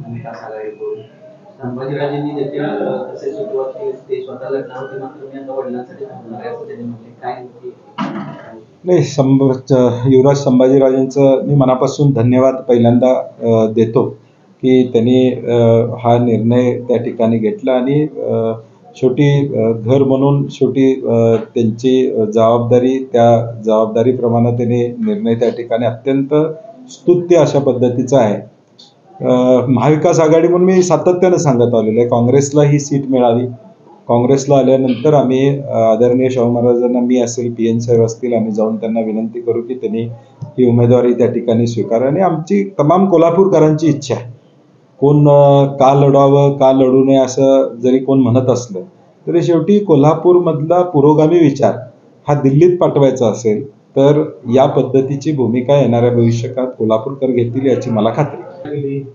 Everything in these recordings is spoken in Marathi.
महाविकास आघाडीकडून संभाजीराजेंनी देखील तसे सुरुवात केली, ते स्वतः लढणार होते, मात्र मी आता वडिलांसाठी थांबणार आहे असं त्यांनी म्हटले. काय नाही, युवराज संभाजीराजेंचं मी मनापासून धन्यवाद पहिल्यांदा देतो की त्यांनी हा निर्णय त्या ठिकाणी घेतला आणि शेवटी घर म्हणून शेवटी त्यांची जबाबदारी, त्या जबाबदारीप्रमाणे त्यांनी निर्णय त्या ठिकाणी अत्यंत स्तुत्य अशा पद्धतीचा आहे. महाविकास आघाडी म्हणून मी सातत्यानं सांगत आलेलो आहे, काँग्रेसला ही सीट मिळावी. काँग्रेसला आल्यानंतर आम्ही आदरणीय शाहू महाराजांना, मी असेल, PN साहेब असतील, आम्ही जाऊन त्यांना विनंती करू की त्यांनी ही उमेदवारी त्या ठिकाणी स्वीकारा. आणि आमची तमाम कोल्हापूरकरांची इच्छा आहे, कोण का लढावं का लढू नये असं जरी कोण म्हणत असलं तरी शेवटी कोल्हापूरमधला पुरोगामी विचार हा दिल्लीत पाठवायचा असेल तर या पद्धतीची भूमिका येणाऱ्या भविष्यकाळात कोल्हापूरकर घेतील याची मला खात्री.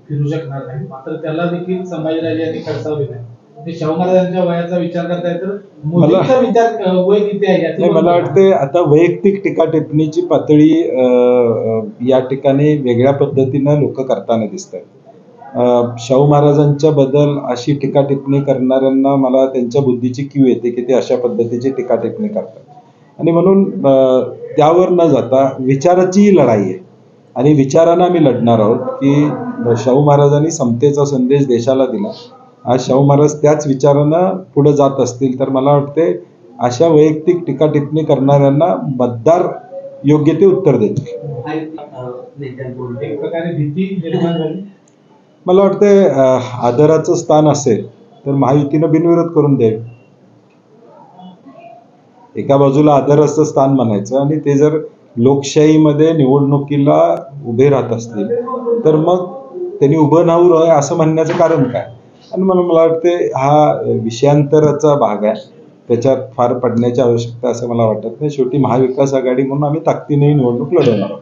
फिरू शकणार नाही, मात्र त्याला देखील संभाजीराजे यांनी खडसावले नाही. शाहू महाराजांच्या वयाचा विचार करताय तर मोदींचा विचार वय किती आहे? मला वाटते आता वैयक्तिक टीका टिप्पणीची पातळी या ठिकाणी वेगळ्या पद्धतीनं लोक करताना दिसतात. शाहू महाराजांच्या बद्दल अशी टीका टिप्पणी करणाऱ्यांना मला त्यांच्या बुद्धीची कीव येते की ते अशा पद्धतीची टीका टिप्पणी करतात. आणि म्हणून त्यावर न जाता विचाराची लढाई आहे आणि विचारानं आम्ही लढणार आहोत की शाहू महाराजांनी समतेचा संदेश देशाला दिला. आज शाहू महाराज त्याच विचारानं पुढे जात असतील तर मला वाटते अशा वैयक्तिक टीका टिप्पणी करणाऱ्यांना मतदार योग्य ते उत्तर देतील. मला वाटते आदराचं स्थान असेल तर महायुतीनं बिनविरोध करून द्यावे. एका बाजूला आदराचं स्थान म्हणायचं आणि ते जर लोकशाहीमध्ये निवडणुकीला उभे राहत असतील तर मग त्यांनी उभं राहू नये असं म्हणण्याचं कारण काय? आणि म्हणून मला वाटते हा विषयांतराचा भाग आहे, त्याच्यात फार पडण्याची आवश्यकता असं मला वाटत नाही. शेवटी महाविकास आघाडी म्हणून आम्ही ताकदीने निवडणूक लढवणार आहोत.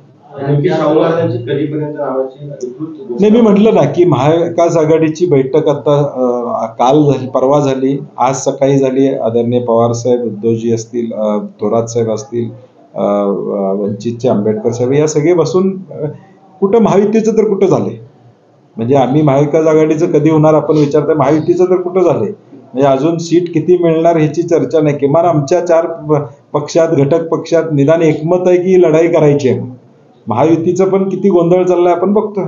नाही, मी म्हटलं ना की महाविकास आघाडीची बैठक आता काल झाली, परवा झाली, आज सकाळी झाली. आदरणीय पवार साहेब, उद्धवजी असतील, थोरात साहेब असतील, वंचितचे आंबेडकर साहेब, या सगळे बसून कुठं महायुतीचं तर कुठं झाले, म्हणजे आम्ही महाविकास आघाडीचं कधी होणार आपण विचारता, महायुतीचं तर कुठं झाले, म्हणजे अजून सीट किती मिळणार ह्याची चर्चा नाही. किमान आमच्या 4 पक्षात, घटक पक्षात निदान एकमत आहे की लढाई करायची आहे. महायुतीचं पण किती गोंधळ चाललाय आपण बघतोय.